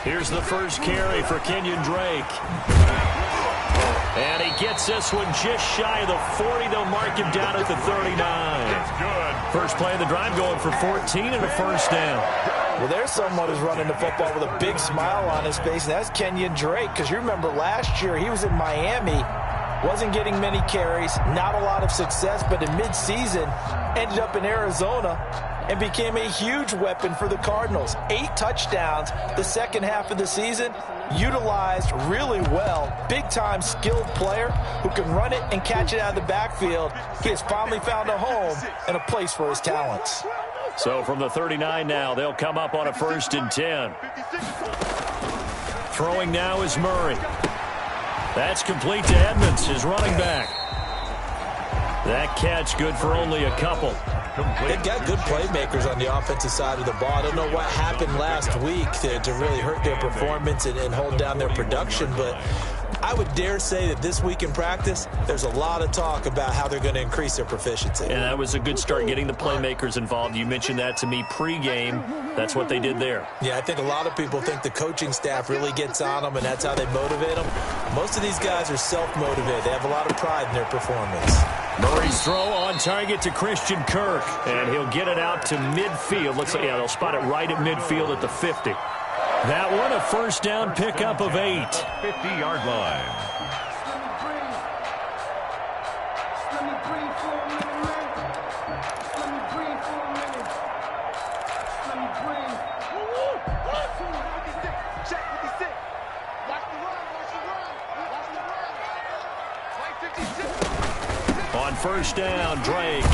Here's the first carry for Kenyon Drake. And he gets this one just shy of the 40. They'll mark him down at the 39. It's good. First play of the drive going for 14 and a first down. Well, there's someone who's running the football with a big smile on his face, and that's Kenyon Drake, because you remember last year he was in Miami, wasn't getting many carries, not a lot of success, but in midseason ended up in Arizona and became a huge weapon for the Cardinals. 8 touchdowns the second half of the season, utilized really well. Big-time skilled player who can run it and catch it out of the backfield. He has finally found a home and a place for his talents. So from the 39 now, they'll come up on a 1st and 10. Throwing now is Murray. That's complete to Edmonds, his running back. That catch good for only a couple. They've got good playmakers on the offensive side of the ball. I don't know what happened last week to really hurt their performance and hold down their production, but I would dare say that this week in practice, there's a lot of talk about how they're going to increase their proficiency. And that was a good start, getting the playmakers involved. You mentioned that to me pregame. That's what they did there. Yeah, I think a lot of people think the coaching staff really gets on them, and that's how they motivate them. Most of these guys are self-motivated. They have a lot of pride in their performance. Murray's throw on target to Christian Kirk, and he'll get it out to midfield. Looks like, yeah, they'll spot it right at midfield at the 50. That one, a first down pickup of 8. 50-yard line. On first down, Drake.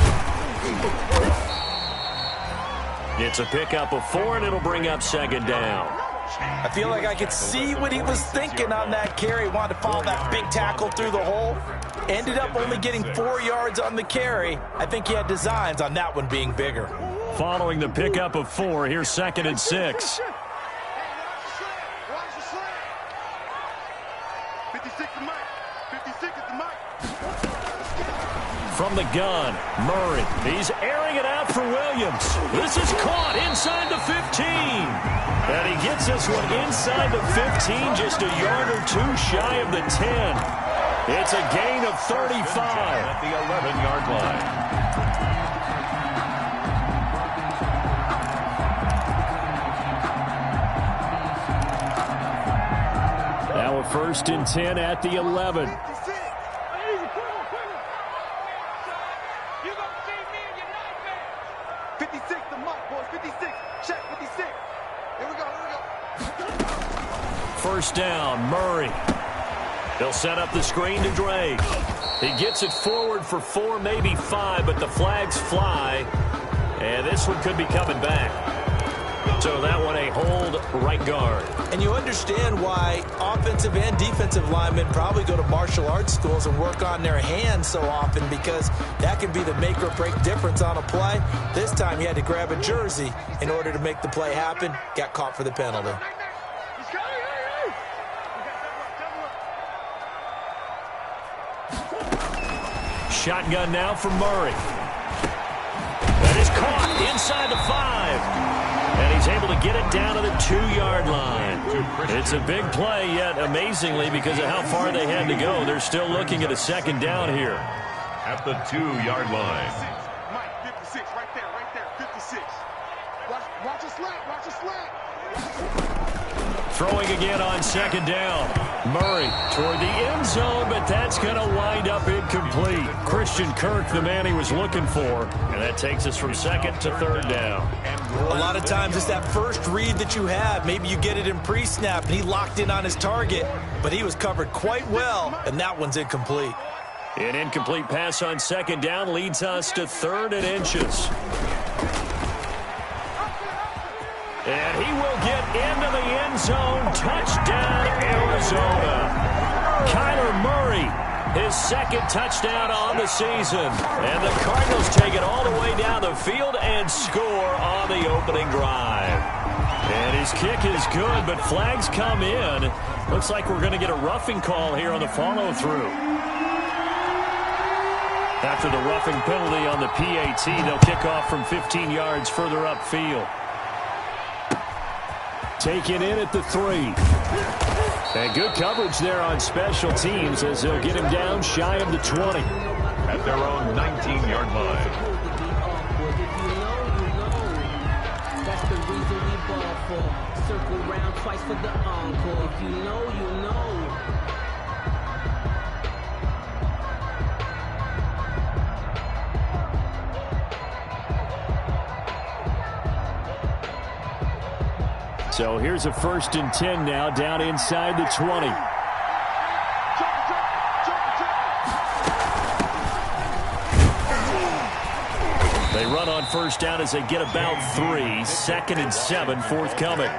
It's a pickup of 4, and it'll bring up 2nd down. I feel like I could see what he was thinking on that carry. He wanted to follow that big tackle through the hole. Ended up only getting 4 yards on the carry. I think he had designs on that one being bigger. Following the pickup of 4, here's 2nd and 6. From the gun, Murray. He's airing it out for Williams. This is caught inside the 15. And he gets this one inside the 15, just a yard or 2 shy of the 10. It's a gain of 35. At the 11-yard line. Now a 1st and 10 at the 11. First down, Murray. They'll set up the screen to Drake. He gets it forward for 4, maybe 5, but the flags fly. And this one could be coming back. So that one a hold right guard. And you understand why offensive and defensive linemen probably go to martial arts schools and work on their hands so often, because that can be the make or break difference on a play. This time he had to grab a jersey in order to make the play happen. Got caught for the penalty. Shotgun now for Murray. That is caught inside the 5. And he's able to get it down to the 2-yard line. It's a big play, yet amazingly, because of how far they had to go, they're still looking at a 2nd down here. At the 2-yard line. Mike, 56, right there, 56. Watch a slant, watch a slant. Throwing again on 2nd down. Murray toward the end zone, but that's going to wind up incomplete. Christian Kirk, the man he was looking for, and that takes us from 2nd to 3rd down. A lot of times it's that first read that you have. Maybe you get it in pre-snap, and he locked in on his target, but he was covered quite well, and that one's incomplete. An incomplete pass on 2nd down leads us to 3rd and inches. And he will get into the end zone. Touchdown, Arizona. Kyler Murray, his 2nd touchdown on the season. And the Cardinals take it all the way down the field and score on the opening drive. And his kick is good, but flags come in. Looks like we're going to get a roughing call here on the follow-through. After the roughing penalty on the PAT, they'll kick off from 15 yards further upfield. Taken in at the 3. And good coverage there on special teams as they'll get him down shy of the 20. At their own 19-yard line. That's the reason we ball for. Circle round twice for the encore. If you know, you know. So here's a 1st and 10 now, down inside the 20. They run on 1st down as they get about 3. 2nd and 7 forthcoming.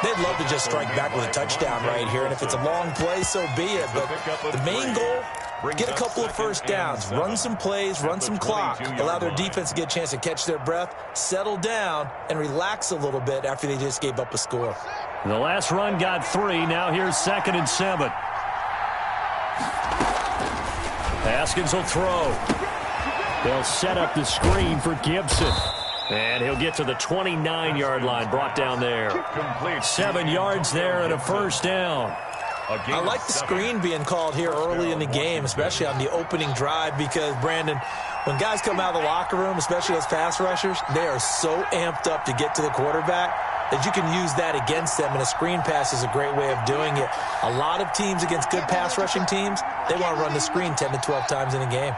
They'd love to just strike back with a touchdown right here, and if it's a long play, so be it. But the main goal, get a couple of 1st downs, run some plays, run some clock, allow their defense to get a chance to catch their breath, settle down, and relax a little bit after they just gave up a score. The last run got 3. Now here's 2nd and 7. Haskins will throw. They'll set up the screen for Gibson. And he'll get to the 29-yard line, brought down there. 7 yards there and a 1st down. I like the screen being called here early in the game, especially on the opening drive, because, Brandon, when guys come out of the locker room, especially those pass rushers, they are so amped up to get to the quarterback that you can use that against them, and a screen pass is a great way of doing it. A lot of teams against good pass rushing teams, they want to run the screen 10 to 12 times in a game.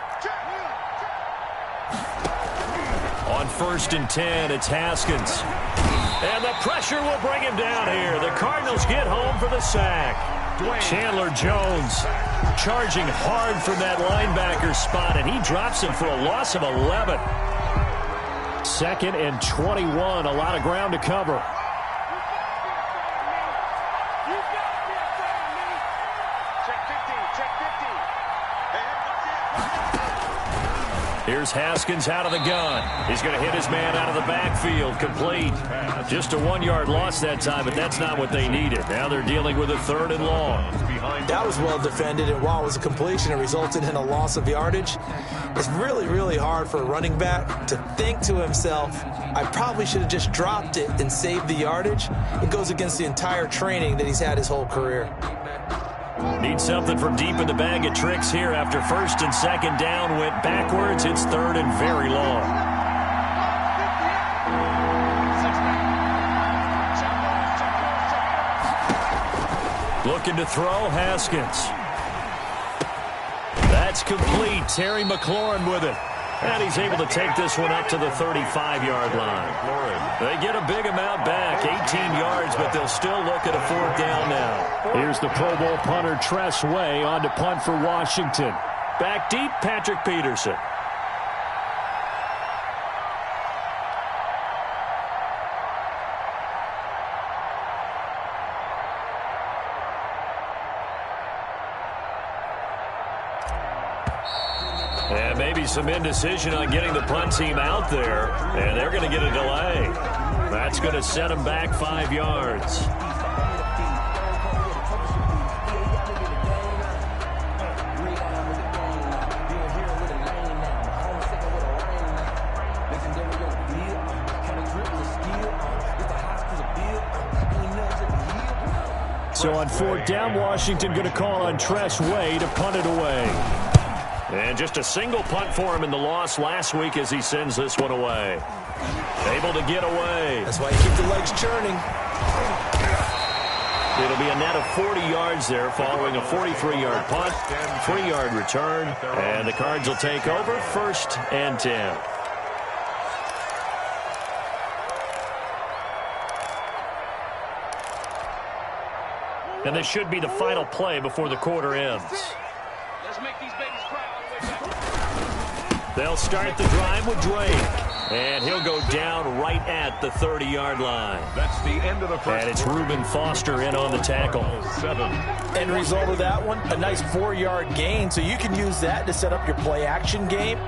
On 1st and 10, it's Haskins. And the pressure will bring him down here. The Cardinals get home for the sack. Chandler Jones charging hard from that linebacker spot, and he drops him for a loss of 11. 2nd and 21, a lot of ground to cover. Here's Haskins out of the gun. He's going to hit his man out of the backfield. Complete. Just a 1-yard loss that time, but that's not what they needed. Now they're dealing with a 3rd and long. That was well defended, and while it was a completion, it resulted in a loss of yardage. It's really, really hard for a running back to think to himself, I probably should have just dropped it and saved the yardage. It goes against the entire training that he's had his whole career. Need something from deep in the bag of tricks here after 1st and 2nd down went backwards. It's 3rd and very long. Looking to throw, Haskins. That's complete. Terry McLaurin with it. And he's able to take this one up to the 35-yard line. They get a big amount back, 18 yards, but they'll still look at a 4th down now. Here's the Pro Bowl punter Tress Way on to punt for Washington. Back deep, Patrick Peterson. And maybe some indecision on getting the punt team out there. And they're going to get a delay. That's going to set them back 5 yards. So on 4th down, Washington going to call on Tress Way to punt it away. And just a single punt for him in the loss last week as he sends this one away. Able to get away. That's why you keep the legs churning. It'll be a net of 40 yards there following a 43-yard punt, 3-yard return, and the Cards will take over 1st and 10. And this should be the final play before the quarter ends. Let's make these babies cry all the way back. They'll start the drive with Drake. And he'll go down right at the 30-yard line. That's the end of the first. And it's Reuben Foster in on the tackle. 7. End result of that one, a nice 4-yard gain. So you can use that to set up your play-action game,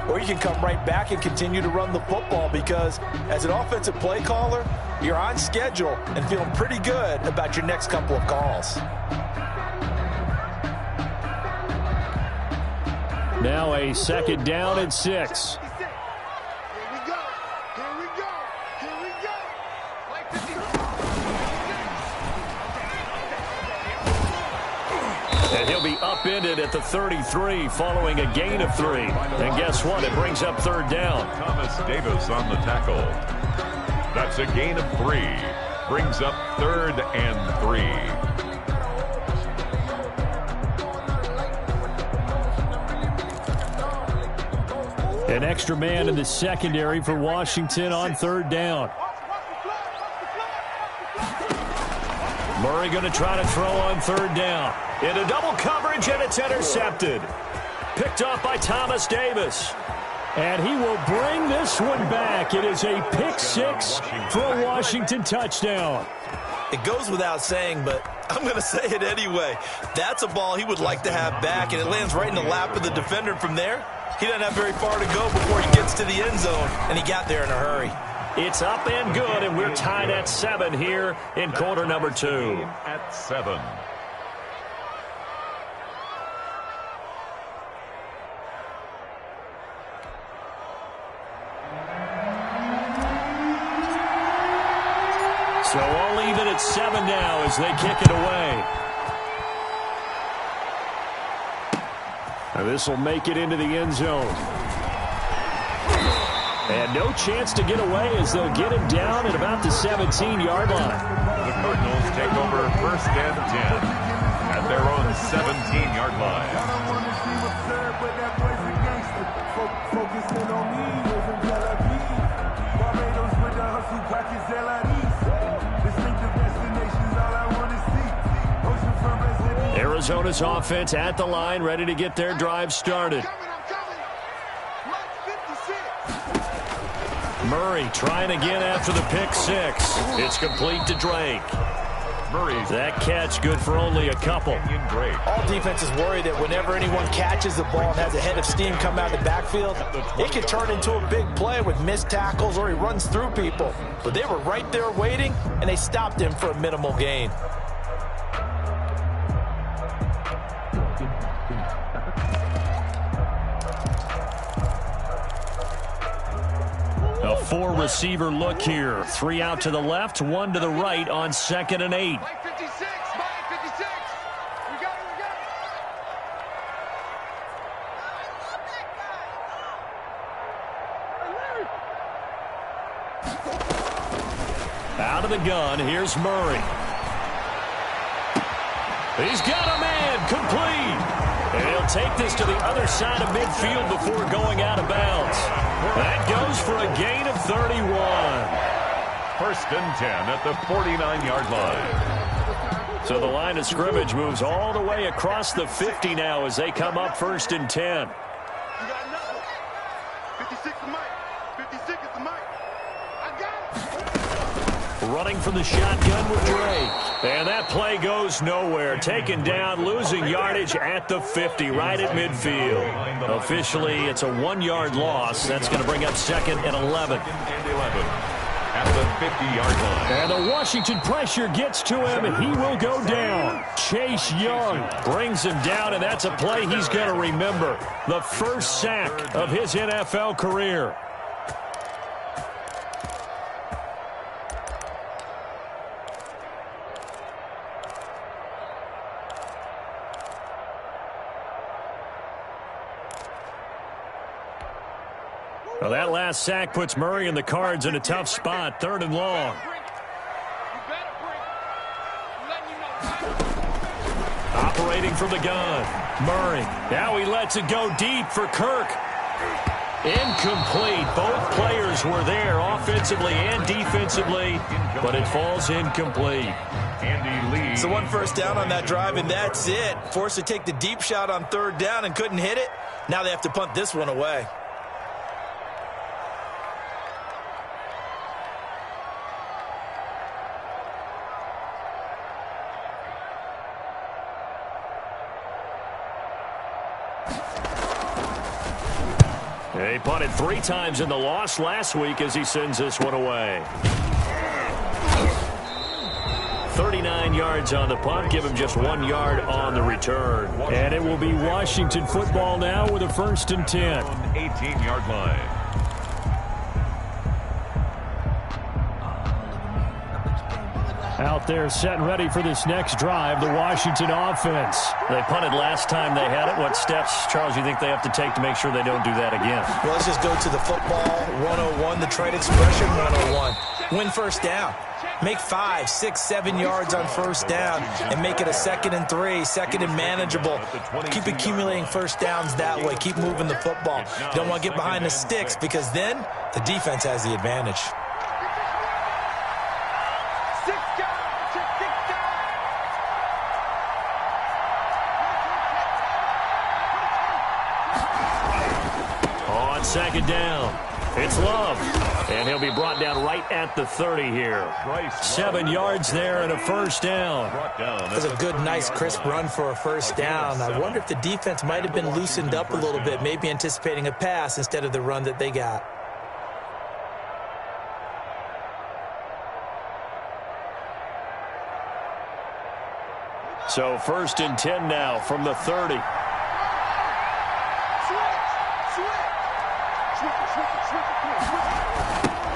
or you can come right back and continue to run the football, because as an offensive play caller, you're on schedule and feeling pretty good about your next couple of calls. Now a 2nd down and 6. Here we go. Here we go. Here we go. Play 50. And he'll be upended at the 33 following a gain of 3. And guess what? It brings up third down. Thomas Davis on the tackle. That's a gain of 3. Brings up 3rd and 3. An extra man in the secondary for Washington on third down. Murray going to try to throw on third down. Into double coverage, and it's intercepted. Picked off by Thomas Davis. And he will bring this one back. It is a pick 6 for a Washington touchdown. It goes without saying, but I'm going to say it anyway. That's a ball he would like to have back, and it lands right in the lap of the defender from there. He doesn't have very far to go before he gets to the end zone, and he got there in a hurry. It's up and good, and we're tied at 7 here in quarter number 2. At 7. So all even at 7 now as they kick it away. And this will make it into the end zone. And no chance to get away as they'll get him down at about the 17-yard line. The Cardinals take over 1st and 10 at their own 17-yard line. Arizona's offense at the line, ready to get their drive started. Murray trying again after the pick 6. It's complete to Drake. Murray's that catch good for only a couple. All defenses worry that whenever anyone catches the ball and has a head of steam come out of the backfield, it could turn into a big play with missed tackles or he runs through people. But they were right there waiting, and they stopped him for a minimal gain. A 4-receiver look here. 3 out to the left, 1 to the right on 2nd and 8. Mike 56, Mike 56. We got it, Out of the gun, here's Murray. He's got a man, complete. And he'll take this to the other side of midfield before going out of bounds. That goes for a gain of 31. 1st and 10 at the 49-yard line. So the line of scrimmage moves all the way across the 50 now as they come up 1st and 10. You got another. 56 is Mike. 56 is the Mike. I got it. Running from the shotgun with Drake. And that play goes nowhere. Taken down, losing yardage at the 50, right at midfield. Officially, it's a 1-yard loss. That's going to bring up 2nd and 11. 2nd and 11 at the 50-yard line. And the Washington pressure gets to him, and he will go down. Chase Young brings him down, and that's a play he's going to remember. The first sack of his NFL career. Well, that last sack puts Murray and the Cards in a tough spot, 3rd and long. Operating from the gun, Murray. Now he lets it go deep for Kirk. Incomplete. Both players were there offensively and defensively, but it falls incomplete. Andy Lee. So 1 first down on that drive, and that's it. Forced to take the deep shot on 3rd down and couldn't hit it. Now they have to punt this one away. He punted 3 times in the loss last week as he sends this one away. 39 yards on the punt, give him just 1 yard on the return. And it will be Washington football now with a 1st and 10. 18-yard line. Out there set and ready for this next drive, the Washington offense. They punted last time they had it. What steps, Charles, you think they have to take to make sure they don't do that again? Well, let's just go to the football 101, the trade expression 101. Win first down. Make 5, 6, 7 yards on first down and make it a 2nd and 3, 2nd and manageable. Keep accumulating first downs that way. Keep moving the football. You don't want to get behind the sticks because then the defense has the advantage. On second down, it's Love. And he'll be brought down right at the 30 here. 7 yards there and a first down. That's a good, nice, crisp run for a first down. I wonder if the defense might have been loosened up a little bit, maybe anticipating a pass instead of the run that they got. So 1st and 10 now from the 30.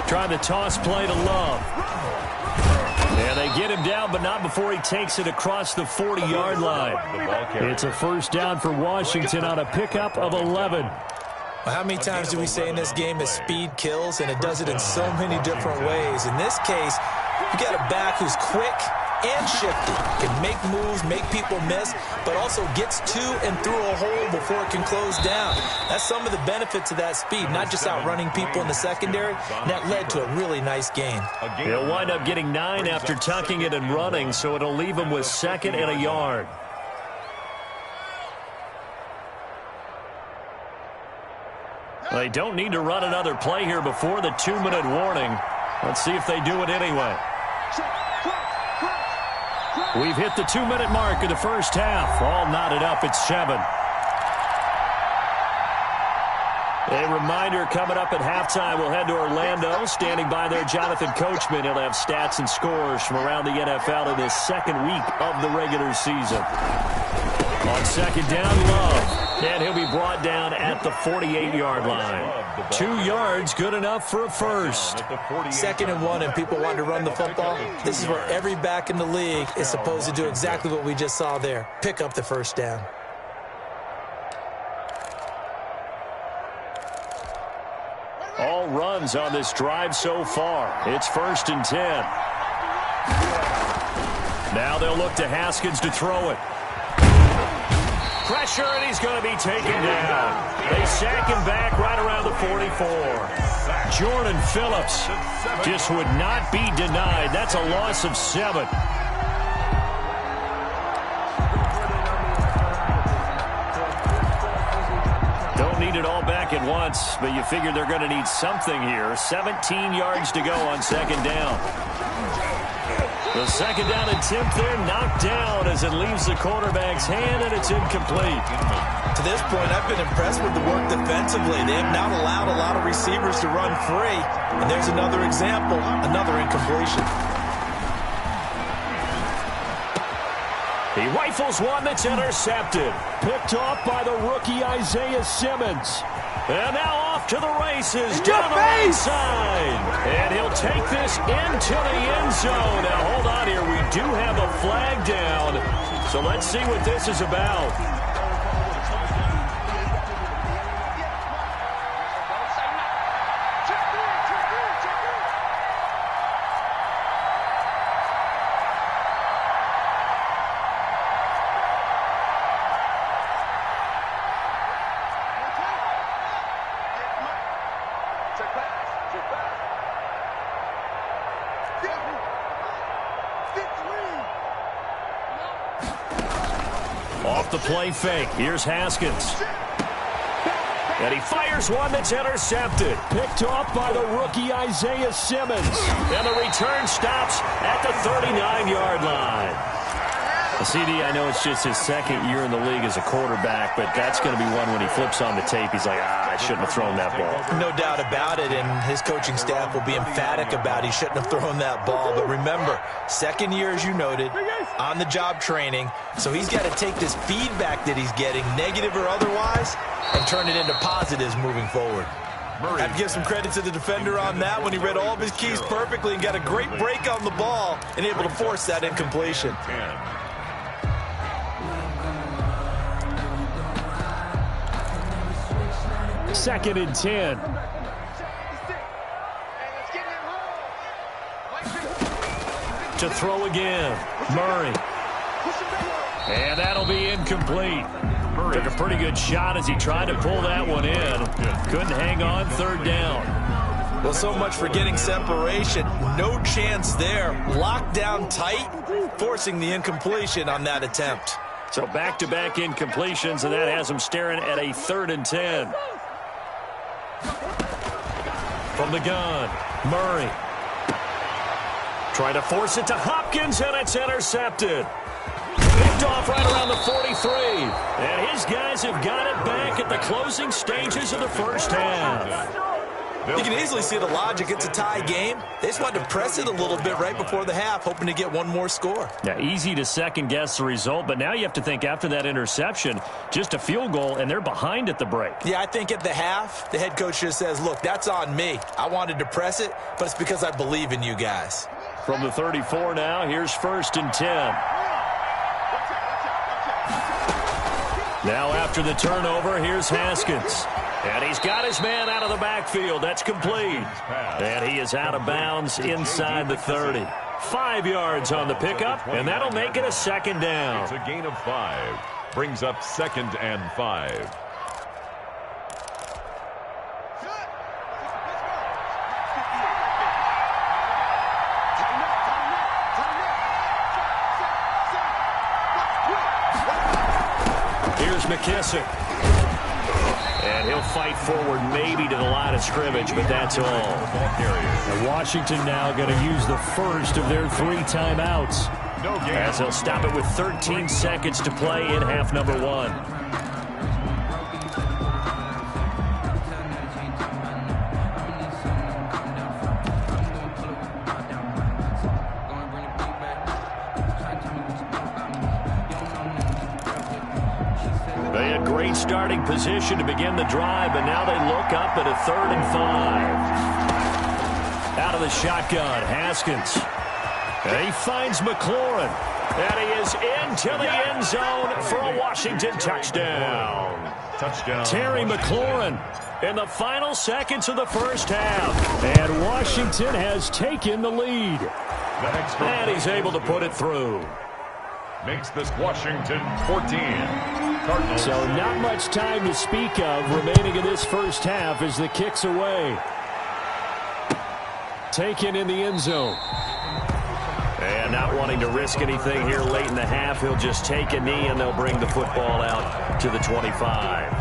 Trying to toss play to Love. And they get him down, but not before he takes it across the 40-yard line. It's a first down for Washington on a pickup of 11. Well, how many times do we say in this game that speed kills, and it does it in so many different ways? In this case, you got a back who's quick and shifty, can make moves, make people miss, but also gets to and through a hole before it can close down. That's some of the benefits of that speed, not just outrunning people in the secondary, and that led to a really nice gain. He'll wind up getting 9 after tucking it and running, so it'll leave him with 2nd and a yard. They don't need to run another play here before the 2-minute warning. Let's see if they do it anyway. We've hit the 2-minute mark of the first half. All knotted up at 7. A reminder coming up at halftime. We'll head to Orlando. Standing by there, Jonathan Coachman. He'll have stats and scores from around the NFL in this 2nd week of the regular season. On second down, Love. And he'll be brought down at the 48-yard line. 2 yards, good enough for a first. 2nd and 1, and people want to run the football. This is where every back in the league is supposed to do exactly what we just saw there. Pick up the first down. All runs on this drive so far. It's 1st and 10. Now they'll look to Haskins to throw it. Pressure, and he's going to be taken down. They sack him back right around the 44. Jordan Phillips just would not be denied. That's a loss of 7. Don't need it all back at once, but you figure they're going to need something here. 17 yards to go on second down. The second down attempt there knocked down as it leaves the quarterback's hand, and it's incomplete. To this point, I've been impressed with the work defensively. They have not allowed a lot of receivers to run free. And there's another example, another incompletion. He rifles one that's intercepted. Picked off by the rookie Isaiah Simmons. And now off to the races down the right side. And he'll take this into the end zone. Now hold on here. We do have a flag down. So let's see what this is about. Off the play fake. Here's Haskins. And he fires one that's intercepted. Picked off by the rookie Isaiah Simmons. And the return stops at the 39-yard line. CD, I know it's just his 2nd year in the league as a quarterback, but that's going to be one when he flips on the tape. He's like, I shouldn't have thrown that ball. No doubt about it, and his coaching staff will be emphatic about he shouldn't have thrown that ball. But remember, 2nd year, as you noted, on-the-job training, so he's got to take this feedback that he's getting, negative or otherwise, and turn it into positives moving forward. Murray. I have to give some credit to the defender on that when he read all of his keys perfectly and got a great break on the ball and able to force that incompletion. 2nd and 10. To throw again. Murray. And that'll be incomplete. Took a pretty good shot as he tried to pull that one in. Couldn't hang on 3rd down. Well, so much for getting separation. No chance there. Locked down tight, forcing the incompletion on that attempt. So back-to-back incompletions, and that has him staring at a 3rd and 10. From the gun, Murray. Trying to force it to Hopkins, and it's intercepted. Picked off right around the 43. And his guys have got it back at the closing stages of the first half. You can easily see the logic. It's a tie game. They just wanted to press it a little bit right before the half, hoping to get one more score. Yeah, easy to second-guess the result, but now you have to think after that interception, just a field goal, and they're behind at the break. Yeah, I think at the half, the head coach just says, look, that's on me. I wanted to press it, but it's because I believe in you guys. From the 34 now, here's 1st and 10. Now after the turnover, here's Haskins. And he's got his man out of the backfield. That's complete. And he is out of bounds inside the 30. 5 yards on the pickup, and that'll make it a 2nd down. It's a gain of 5. Brings up 2nd and 5. Here's McKissick. And he'll fight forward maybe to the line of scrimmage, but that's all. And Washington now going to use the first of their 3 timeouts. As they'll stop it with 13 seconds to play in half number 1. Starting position to begin the drive, but now they look up at a 3rd and 5. Out of the shotgun, Haskins. And he finds McLaurin. And he is into the end zone for a Washington touchdown. Terry McLaurin in the final seconds of the first half. And Washington has taken the lead. And he's able to put it through. Makes this Washington 14. Cardinals. So not much time to speak of remaining in this first half as the kick's away. Taken in the end zone. And not wanting to risk anything here late in the half, he'll just take a knee and they'll bring the football out to the 25.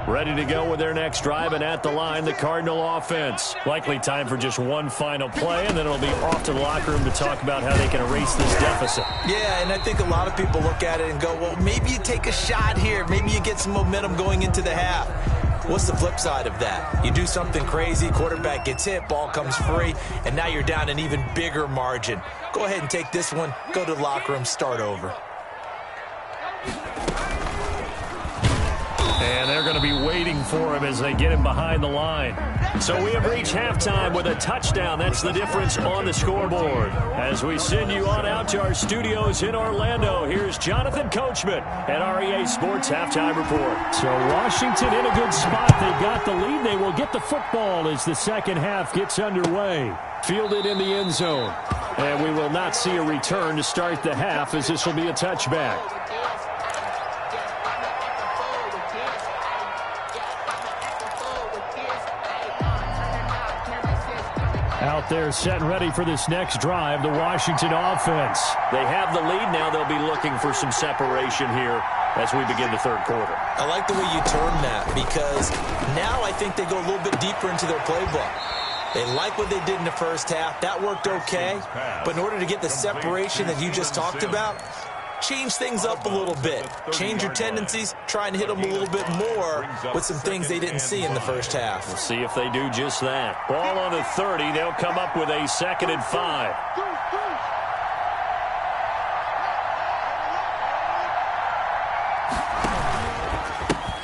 Ready to go with their next drive, and at the line, the Cardinal offense. Likely time for just one final play, and then it'll be off to the locker room to talk about how they can erase this deficit. Yeah, and I think a lot of people look at it and go, well, maybe you take a shot here. Maybe you get some momentum going into the half. What's the flip side of that? You do something crazy, quarterback gets hit, ball comes free, and now you're down an even bigger margin. Go ahead and take this one, go to the locker room, start over. And they're going to be waiting for him as they get him behind the line. So we have reached halftime with a touchdown. That's the difference on the scoreboard. As we send you on out to our studios in Orlando, here's Jonathan Coachman at REA Sports Halftime Report. So Washington in a good spot. They've got the lead. They will get the football as the second half gets underway. Fielded in the end zone. And we will not see a return to start the half as this will be a touchback. Out there set and ready for this next drive, the Washington offense. They have the lead now. They'll be looking for some separation here as we begin the third quarter. I like the way you term that because now I think they go a little bit deeper into their playbook. They like what they did in the first half. That worked okay. But in order to get the separation that you just talked about, change things up a little bit. Change your tendencies, try and hit them a little bit more with some things they didn't see in the first half. We'll see if they do just that. Ball on the 30. They'll come up with a 2nd and 5.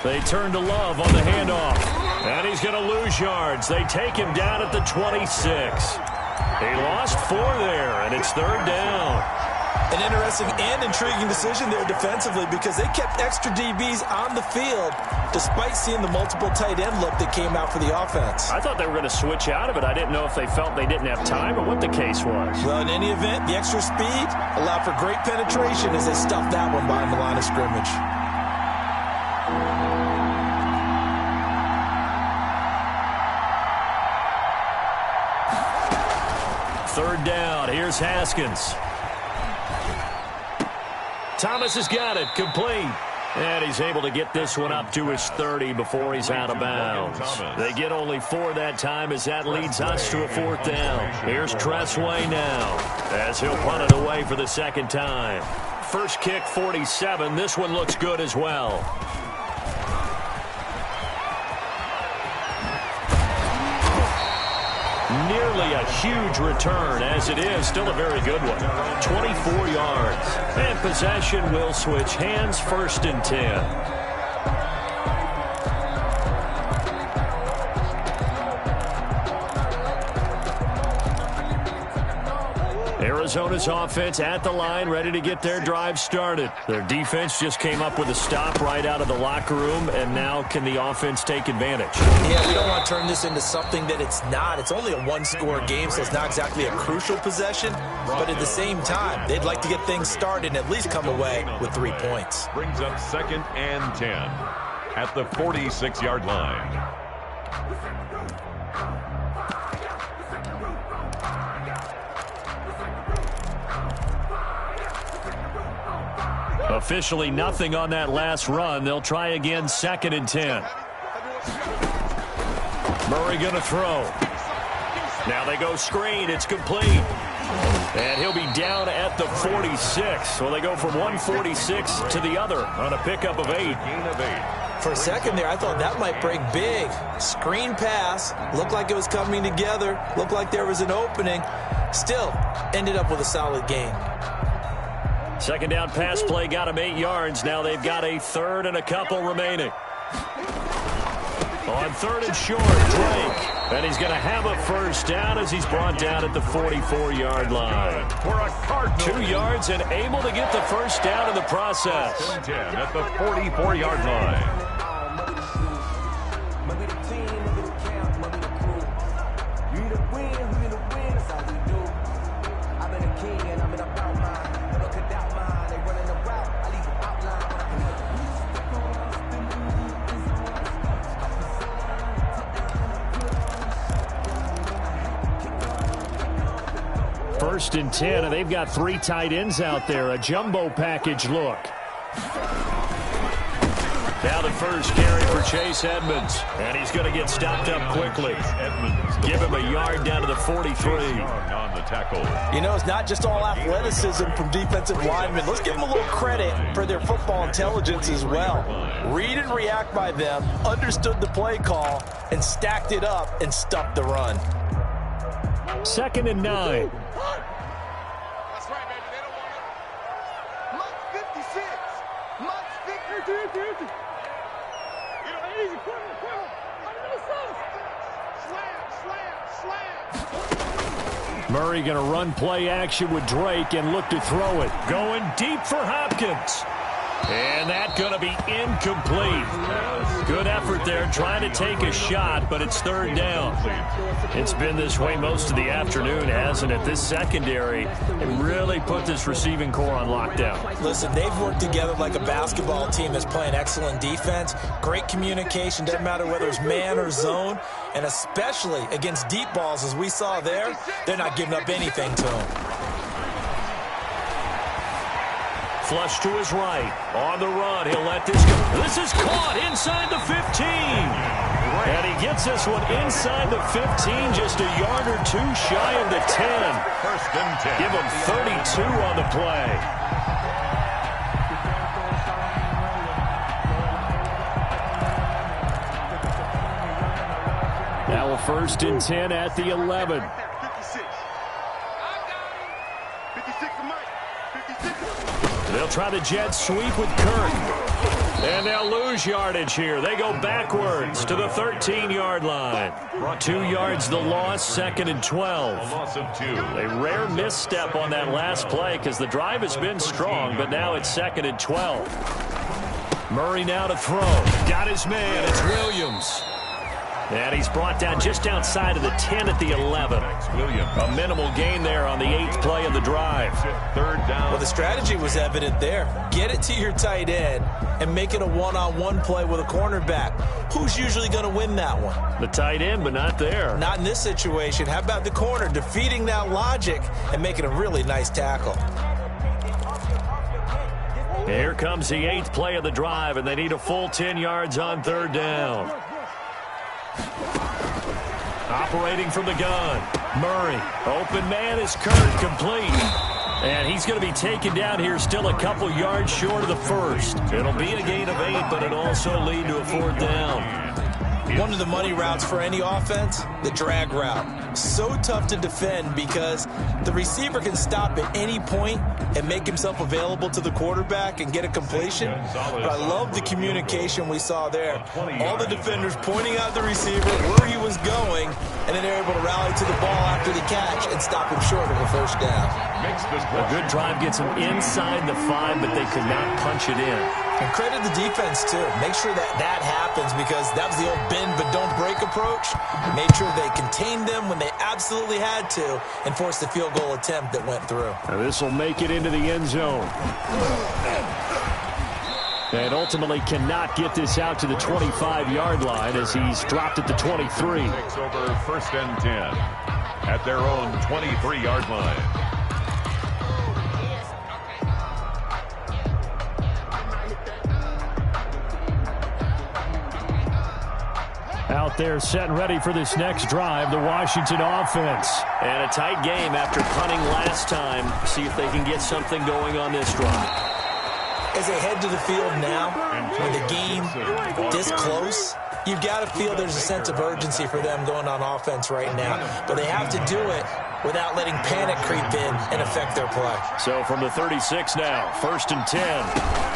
They turn to Love on the handoff. And he's going to lose yards. They take him down at the 26. He lost 4 there, and it's 3rd down. An interesting and intriguing decision there defensively because they kept extra DBs on the field despite seeing the multiple tight end look that came out for the offense. I thought they were going to switch out of it. I didn't know if they felt they didn't have time or what the case was. Well, in any event, the extra speed allowed for great penetration as they stuffed that one behind the line of scrimmage. Third down. Here's Haskins. Thomas has got it. Complete. And he's able to get this one up to his 30 before he's out of bounds. They get only 4 that time as that leads us to a 4th down. Here's Tressway now as he'll punt it away for the 2nd time. First kick, 47. This one looks good as well. Nearly a huge return, as it is still a very good one. 24 yards. And possession will switch hands, 1st and 10. Arizona's offense at the line, ready to get their drive started. Their defense just came up with a stop right out of the locker room, and now can the offense take advantage? Yeah, we don't want to turn this into something that it's not. It's only a 1-score game, so it's not exactly a crucial possession. But at the same time, they'd like to get things started and at least come away with 3 points. Brings up 2nd and 10 at the 46-yard line. Officially nothing on that last run. They'll try again, 2nd and 10. Murray going to throw. Now they go screen. It's complete. And he'll be down at the 46. So they go from 146 to the other on a pickup of 8. For a second there, I thought that might break big. Screen pass. Looked like it was coming together. Looked like there was an opening. Still, ended up with a solid gain. 2nd down pass play got him 8 yards. Now they've got a 3rd and a couple remaining. On 3rd and short, Drake. And he's going to have a 1st down as he's brought down at the 44-yard line. 2 yards and able to get the 1st down in the process. 10 at the 44-yard line. First and 10, and they've got 3 tight ends out there. A jumbo package look. Now the first carry for Chase Edmonds. And he's going to get stopped up quickly. Give him a yard down to the 43. On the tackle. You know, it's not just all athleticism from defensive linemen. Let's give them a little credit for their football intelligence as well. Read and react by them, understood the play call, and stacked it up and stuffed the run. 2nd and 9. That's right, baby. They don't want it. Month 56. Month 50. You know, easy. Put him. Slam. Murray going to run play action with Drake and look to throw it. Going deep for Hopkins. And that going to be incomplete. Good effort there, trying to take a shot, but it's 3rd down. It's been this way most of the afternoon, hasn't it? This secondary, they really put this receiving core on lockdown. Listen, they've worked together like a basketball team that's playing excellent defense. Great communication, doesn't matter whether it's man or zone. And especially against deep balls, as we saw there, they're not giving up anything to them. Flush to his right. On the run. He'll let this go. This is caught inside the 15. And he gets this one inside the 15, just a yard or 2 shy of the 10. First and 10. Give him 32 on the play. So 1st and 10 at the 11. 56. 56 to Mike. 56. They'll try the jet sweep with Kirk. And they'll lose yardage here. They go backwards to the 13-yard line. 2 yards the loss, 2nd and 12. A loss of 2. A rare misstep on that last play because the drive has been strong, but now it's 2nd and 12. Murray now to throw. Got his man. It's Williams. And he's brought down just outside of the 10 at the 11. A minimal gain there on the 8th play of the drive. 3rd down. Well, the strategy was evident there. Get it to your tight end and make it a one-on-one play with a cornerback. Who's usually going to win that one? The tight end, but not there. Not in this situation. How about the corner defeating that logic and making a really nice tackle? Here comes the 8th play of the drive, and they need a full 10 yards on 3rd down. Operating from the gun. Murray. Open man is Kirk, complete. And he's going to be taken down here still a couple yards short of the 1st. It'll be a gain of 8, but it'll also lead to a 4th down. One of the money routes for any offense, the drag route. So tough to defend because the receiver can stop at any point and make himself available to the quarterback and get a completion. But I love the communication we saw there. All the defenders pointing out the receiver, where he was going, and then they're able to rally to the ball after the catch and stop him short of a 1st down. A good drive gets them inside the 5, but they could not punch it in. And credit the defense, too. Make sure that happens because that was the old bend but don't break approach. Made sure they contained them when they absolutely had to and forced the field goal attempt that went through. Now this will make it into the end zone. And ultimately cannot get this out to the 25-yard line as he's dropped at the 23. Takes over 1st and 10 at their own 23-yard line. Out there set and ready for this next drive, the Washington offense. And a tight game after punting last time. See if they can get something going on this drive. As they head to the field now, with the game this close, you've got to feel there's a sense of urgency for them going on offense right now. But they have to do it without letting panic creep in and affect their play. So from the 36 now, 1st and 10.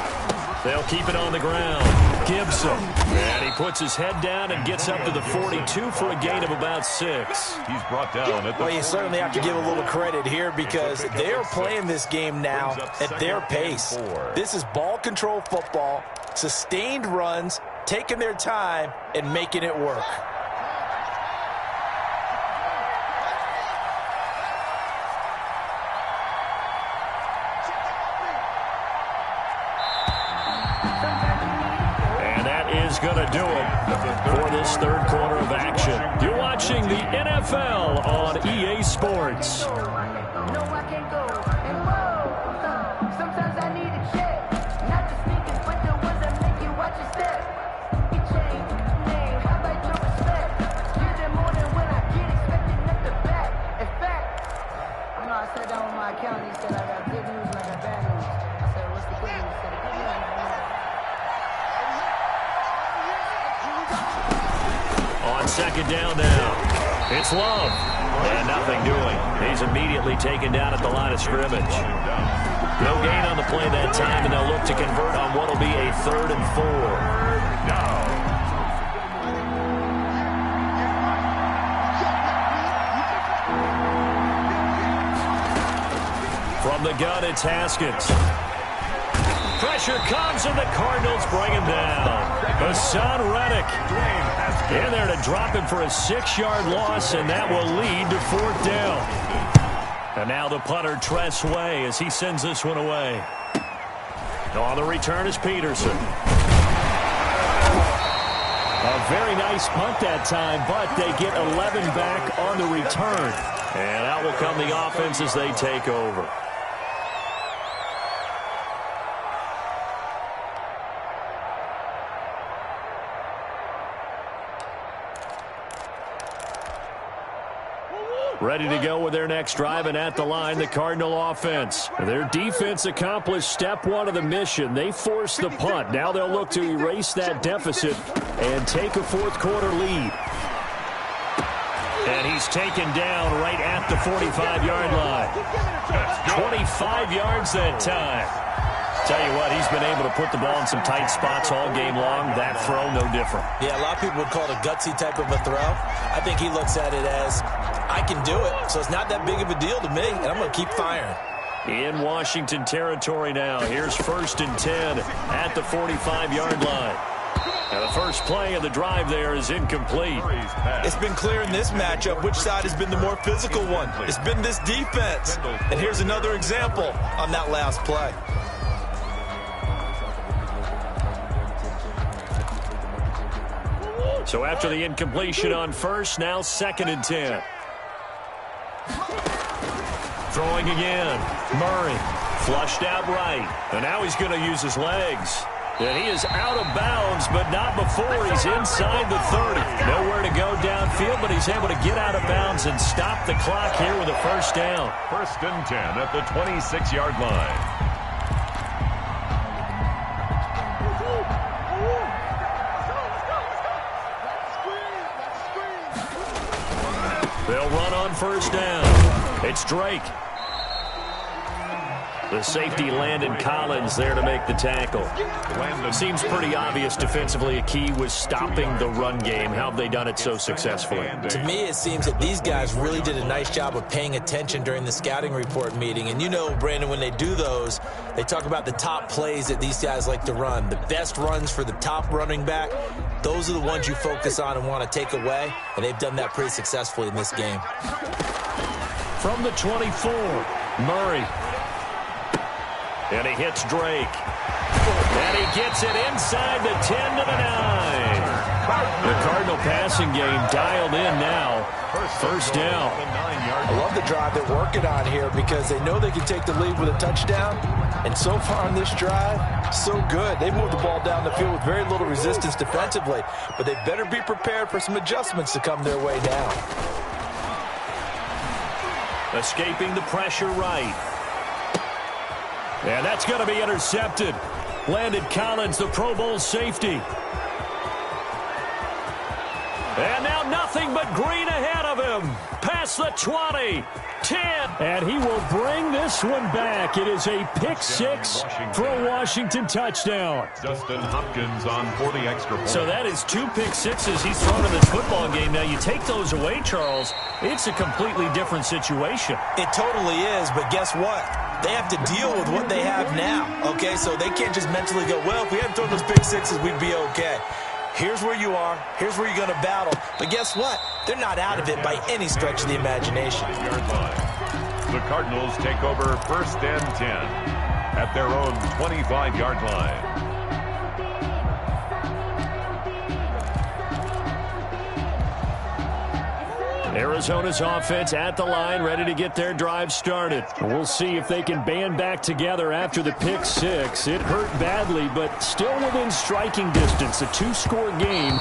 They'll keep it on the ground. Gibson. And he puts his head down and gets up to the 42 for a gain of about 6. He's brought down at the Well, you certainly have to give a little credit here because they are playing this game now at their pace. This is ball control football, sustained runs, taking their time, and making it work. Going to do it for this 3rd quarter of action. You're watching the NFL on EA Sports. Second down now. It's Love. And nothing doing. He's immediately taken down at the line of scrimmage. No gain on the play that time, and they'll look to convert on what will be a 3rd and 4. From the gun, it's Haskins. Pressure comes, and the Cardinals bring him down. Hassan Reddick in there to drop him for a 6-yard loss, and that will lead to 4th down. And now the punter, Tress Way, as he sends this one away. On the return is Peterson. A very nice punt that time, but they get 11 back on the return. And out will come the offense as they take over. Ready to go with their next drive, and at the line, the Cardinal offense. Their defense accomplished step 1 of the mission. They forced the punt. Now they'll look to erase that deficit and take a 4th quarter lead. And he's taken down right at the 45-yard line. 25 yards that time. Tell you what, he's been able to put the ball in some tight spots all game long. That throw, no different. Yeah, a lot of people would call it a gutsy type of a throw. I think he looks at it as, I can do it, so it's not that big of a deal to me, and I'm going to keep firing. In Washington territory now. Here's 1st and 10 at the 45-yard line. And the first play of the drive there is incomplete. It's been clear in this matchup which side has been the more physical one. It's been this defense. And here's another example on that last play. So after the incompletion on first, now 2nd and 10. Throwing again. Murray flushed out right. And now he's going to use his legs. And he is out of bounds, but not before he's inside the 30. Nowhere to go downfield, but he's able to get out of bounds and stop the clock here with a first down. 1st and 10 at the 26-yard line. They'll run on first down. It's Drake. The safety, Landon Collins, there to make the tackle. Seems pretty obvious defensively a key was stopping the run game. How have they done it so successfully? To me, it seems that these guys really did a nice job of paying attention during the scouting report meeting. And you know, Brandon, when they do those, they talk about the top plays that these guys like to run. The best runs for the top running back, those are the ones you focus on and want to take away. And they've done that pretty successfully in this game. From the 24, Murray. And he hits Drake. And he gets it inside the 10 to the 9. The Cardinal passing game dialed in now. First down. I love the drive they're working on here because they know they can take the lead with a touchdown. And so far on this drive, so good. They moved the ball down the field with very little resistance defensively. But they better be prepared for some adjustments to come their way now. Escaping the pressure right. And that's going to be intercepted. Landon Collins, the Pro Bowl safety. And now nothing but green ahead of him. Past the 20, 10. And he will bring this one back. It is a pick six for a Washington touchdown. Dustin Hopkins on for the extra point. So that is 2 pick sixes he's thrown in this football game. Now you take those away, Charles, it's a completely different situation. It totally is, but guess what? They have to deal with what they have now, okay? So they can't just mentally go, well, if we hadn't thrown those pick sixes, we'd be okay. Here's where you are. Here's where you're going to battle. But guess what? They're not out of it by any stretch of the imagination. The Cardinals take over 1st and 10 at their own 25-yard line. Arizona's offense at the line, ready to get their drive started. We'll see if they can band back together after the pick six. It hurt badly, but still within striking distance. A 2-score game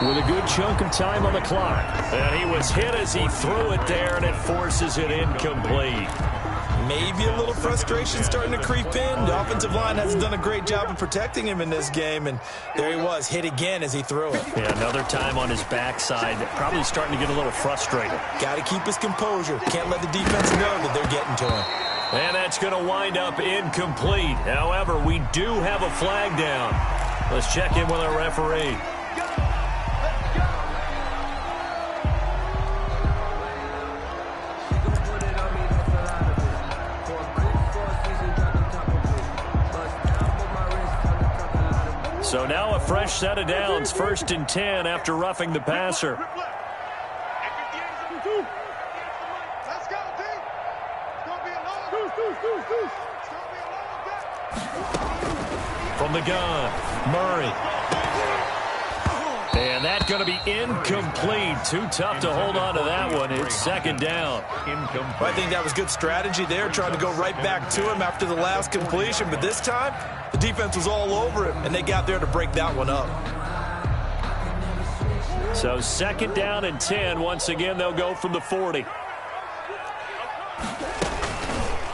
with a good chunk of time on the clock. And he was hit as he threw it there, and it forces it incomplete. Maybe a little frustration starting to creep in. The offensive line hasn't done a great job of protecting him in this game, and there he was, hit again as he threw it. Yeah, another time on his backside, probably starting to get a little frustrated. Got to keep his composure. Can't let the defense know that they're getting to him. And that's going to wind up incomplete. However, we do have a flag down. Let's check in with our referee. So now a fresh set of downs, 1st and 10 after roughing the passer. Let's go, team. It's going to be a long From the gun, Murray. And that's going to be incomplete. Too tough to hold on to that one. It's 2nd down. Well, I think that was good strategy there, trying to go right back to him after the last completion. But this time, the defense was all over him, and they got there to break that one up. So 2nd down and 10. Once again, they'll go from the 40.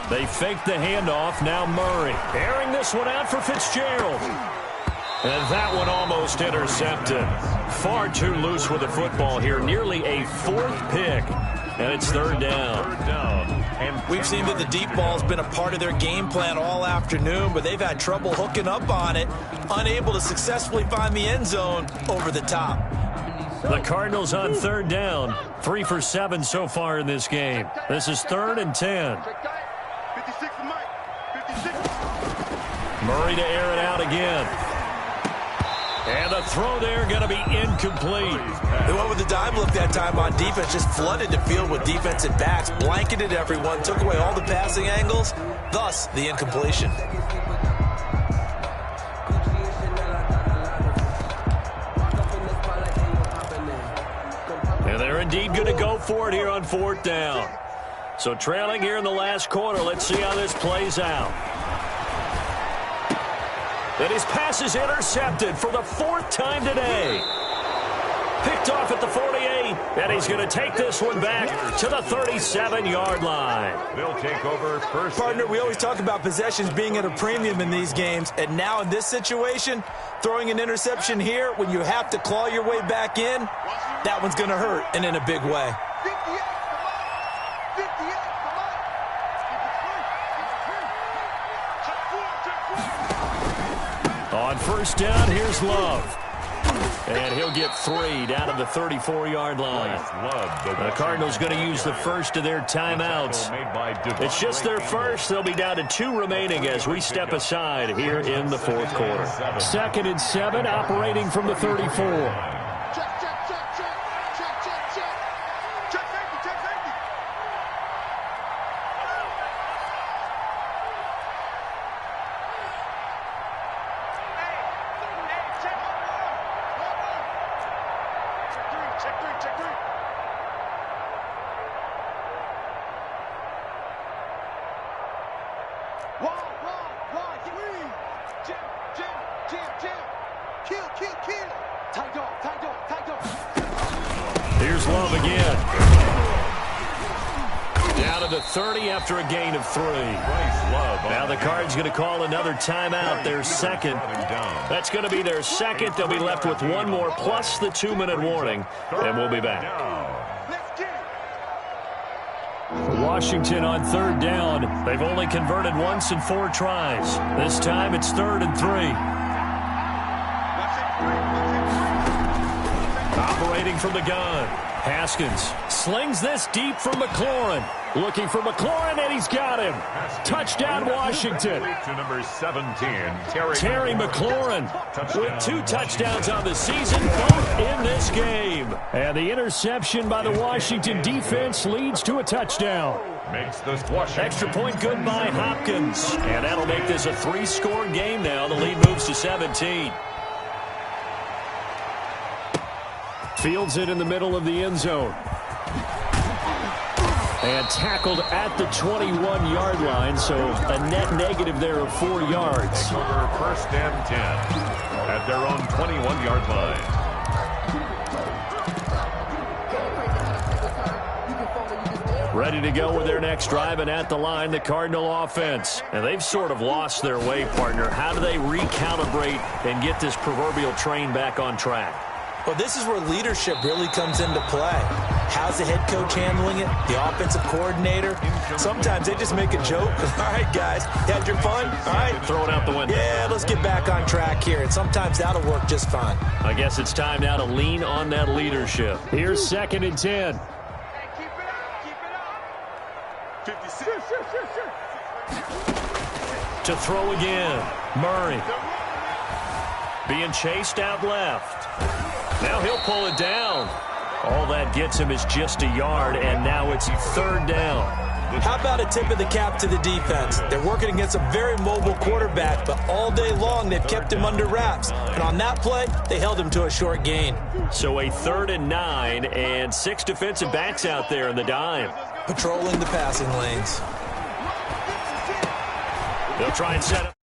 They fake the handoff. Now Murray airing this one out for Fitzgerald. And that one almost almost intercepted. Far too loose with the football here. Nearly a 4th pick. And it's 3rd down. And we've seen that the deep ball's been a part of their game plan all afternoon, but they've had trouble hooking up on it, unable to successfully find the end zone over the top. The Cardinals on 3rd down. 3 for 7 so far in this game. This is 3rd and 10. 56 to Mike. 56. Murray to air it out again. And the throw there going to be incomplete. They went with the dime look that time on defense, just flooded the field with defensive backs, blanketed everyone, took away all the passing angles, thus the incompletion. And they're indeed going to go for it here on 4th down. So trailing here in the last quarter, let's see how this plays out. And his pass is intercepted for the 4th time today. Picked off at the 48, and he's going to take this one back to the 37-yard line. They'll take over first. Partner, we always talk about possessions being at a premium in these games, and now in this situation, throwing an interception here when you have to claw your way back in, that one's going to hurt, and in a big way. 58 to Mike. 58 to Mike. On 1st down, here's Love. And he'll get 3 down to the 34-yard line. The Cardinals going to use the first of their timeouts. It's just their first. They'll be down to 2 remaining as we step aside here in the 4th quarter. 2nd and 7, operating from the 34. Here's Love again. Down to the 30 after a gain of 3. Now the Cards going to call another timeout, their 2nd. That's going to be their 2nd. They'll be left with 1 more plus the 2-minute warning, and we'll be back. Washington on 3rd down. They've only converted once in 4 tries. This time it's 3rd and 3. Operating from the gun. Haskins slings this deep for McLaurin. Looking for McLaurin, and he's got him. Touchdown, Washington. To number 17, Terry McLaurin with 2 touchdowns on the season, both in this game. And the interception by the Washington defense leads to a touchdown. Makes this Washington. Extra point good by Hopkins. And that'll make this a 3-score game now. The lead moves to 17. Fields it in the middle of the end zone. And tackled at the 21-yard line, so a net negative there of 4 yards. Over 1st and 10 at their own 21-yard line. Ready to go with their next drive, and at the line, the Cardinal offense. And they've sort of lost their way, partner. How do they recalibrate and get this proverbial train back on track? Well, this is where leadership really comes into play. How's the head coach handling it? The offensive coordinator? Sometimes they just make a joke. All right, guys, you had your fun? All right. Throw it out the window. Yeah, let's get back on track here. And sometimes that'll work just fine. I guess it's time now to lean on that leadership. Here's 2nd and 10. Hey, keep it up. Keep it up. 56. To throw again. Murray. Being chased out left. Now he'll pull it down. All that gets him is just a yard, and now it's 3rd down. How about a tip of the cap to the defense? They're working against a very mobile quarterback, but all day long they've kept him under wraps. And on that play, they held him to a short gain. So a 3rd and 9, and 6 defensive backs out there in the dime. Patrolling the passing lanes. They'll try and set up.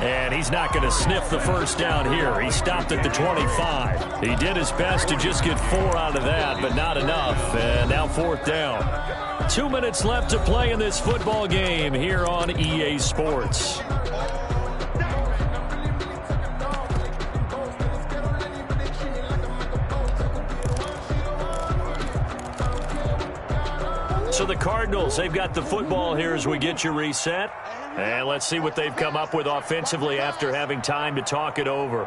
And he's not going to sniff the first down here. He stopped at the 25. He did his best to just get 4 out of that, but not enough. And now 4th down. 2 minutes left to play in this football game here on EA Sports. So the Cardinals, they've got the football here as we get you reset. And let's see what they've come up with offensively after having time to talk it over.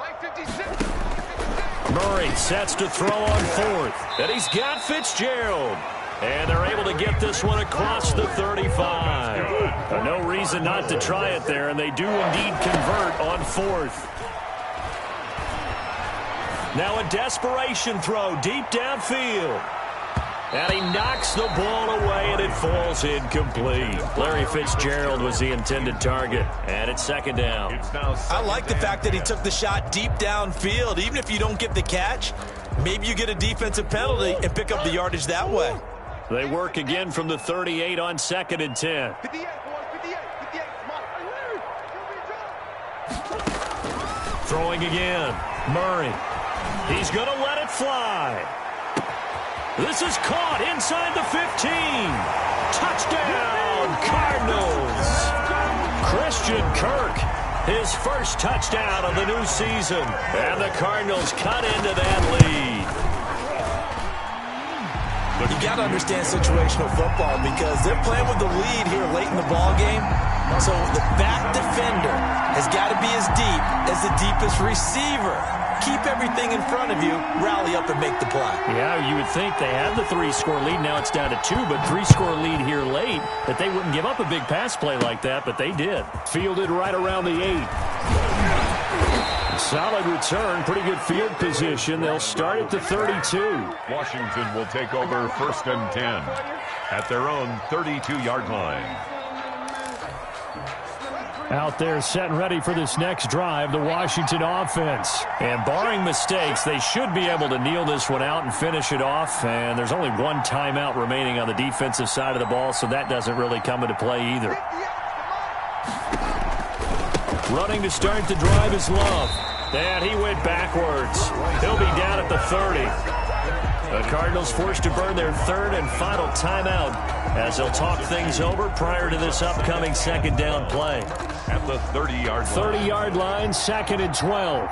Murray sets to throw on fourth. And he's got Fitzgerald. And they're able to get this one across the 35. No reason not to try it there, and they do indeed convert on fourth. Now a desperation throw deep downfield. And he knocks the ball away, and it falls incomplete. Larry Fitzgerald was the intended target, and it's second down. I like the fact that he took the shot deep downfield. Even if you don't get the catch, maybe you get a defensive penalty and pick up the yardage that way. They work again from the 38 on 2nd and 10. 58, boys, 58, 58. Throwing again. Murray. He's going to let it fly. This is caught inside the 15. Touchdown, Cardinals. Christian Kirk, his first touchdown of the new season. And the Cardinals cut into that lead. You got to understand situational football because they're playing with the lead here late in the ball game. So the back defender has got to be as deep as the deepest receiver. Keep everything in front of you, rally up and make the play. Yeah, you would think they had the 3-score lead. Now it's down to 2, but 3-score lead here late, that they wouldn't give up a big pass play like that, but they did. Fielded right around the 8. Solid return, pretty good field position. They'll start at the 32. Washington will take over 1st and 10 at their own 32-yard line. Out there set and ready for this next drive, the Washington offense. And barring mistakes, they should be able to kneel this one out and finish it off. And there's only one timeout remaining on the defensive side of the ball, so that doesn't really come into play either. Running to start the drive is Love. And he went backwards. He'll be down at the 30. The Cardinals forced to burn their 3rd and final timeout as they'll talk things over prior to this upcoming 2nd down play. At the 30-yard line. 30-yard line, 2nd and 12.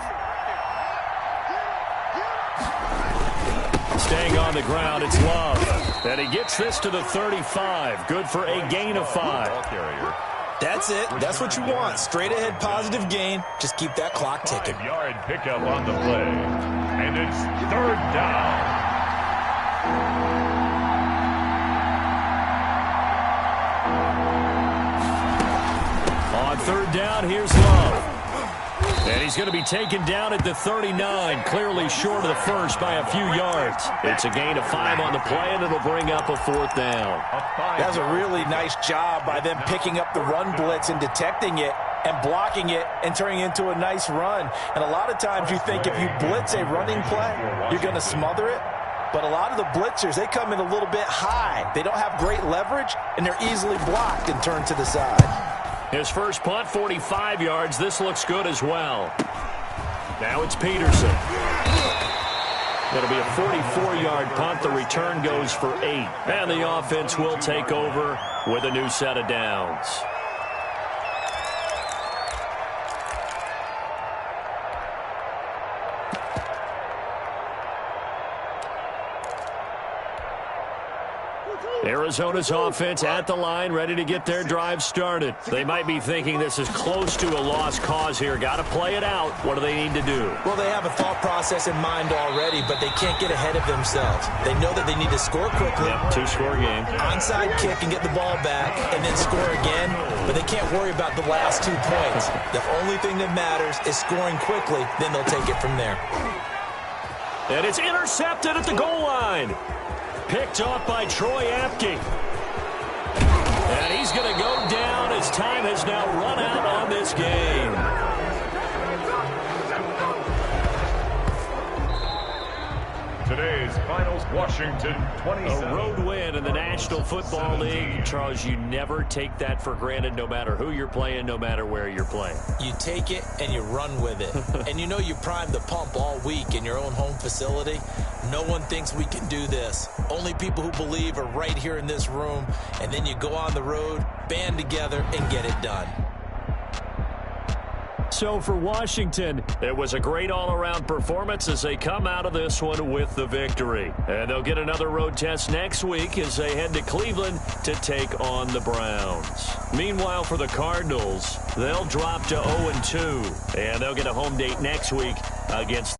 Staying on the ground, it's Love. And he gets this to the 35. Good for a gain of 5. That's it. That's what you want. Straight ahead positive gain. Just keep that clock ticking. 5-yard pickup on the play. And it's 3rd down. On 3rd down, here's Love. And he's going to be taken down at the 39, clearly short of the first by a few yards. It's a gain of 5 on the play, and it'll bring up a 4th down. That's a really nice job by them picking up the run blitz and detecting it and blocking it and turning it into a nice run. And a lot of times you think if you blitz a running play, you're going to smother it. But a lot of the blitzers, they come in a little bit high. They don't have great leverage, and they're easily blocked and turned to the side. His first punt, 45 yards. This looks good as well. Now it's Peterson. It'll be a 44-yard punt. The return goes for 8. And the offense will take over with a new set of downs. Arizona's offense at the line, ready to get their drive started. They might be thinking this is close to a lost cause here. Got to play it out. What do they need to do? Well, they have a thought process in mind already, but they can't get ahead of themselves. They know that they need to score quickly. Yep, 2-score game. Onside kick and get the ball back, and then score again. But they can't worry about the last 2 points. The only thing that matters is scoring quickly. Then they'll take it from there. And it's intercepted at the goal line. Picked off by Troy Apke. And he's going to go down as time has now run out on this game. Today's finals, Washington 27. A road win in the National Football League. Charles, you never take that for granted no matter who you're playing, no matter where you're playing. You take it and you run with it. And you know you primed the pump all week in your own home facility. No one thinks we can do this. Only people who believe are right here in this room. And then you go on the road, band together, and get it done. So for Washington, it was a great all-around performance as they come out of this one with the victory. And they'll get another road test next week as they head to Cleveland to take on the Browns. Meanwhile, for the Cardinals, they'll drop to 0-2, and they'll get a home date next week against